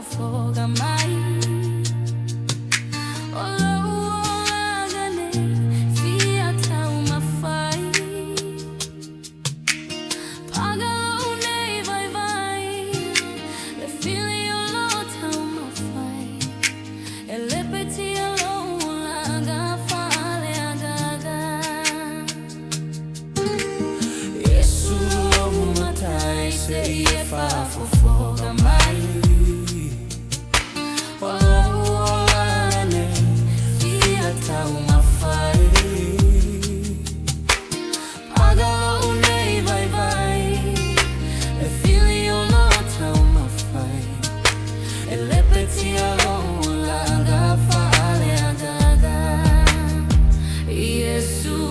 fofoga mai. Say if I fofoga mai. Ololane fia tau mafai. Paga unei vai vai. E fili o lo tau mafai. E lepeti alo laga fale agaga. IESU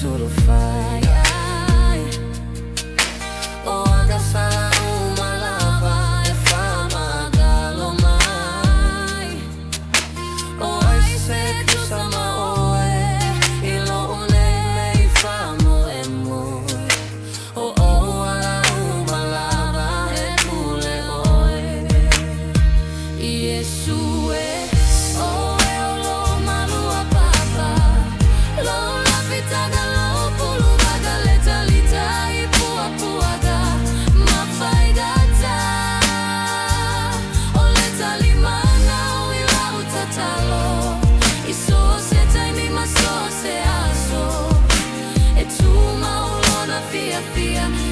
solo fai. O agassala uma lava e fama galo mai. O ai se tu sama oe I lo unei famo e moi. O ala uma lava e pule oe. IESU fia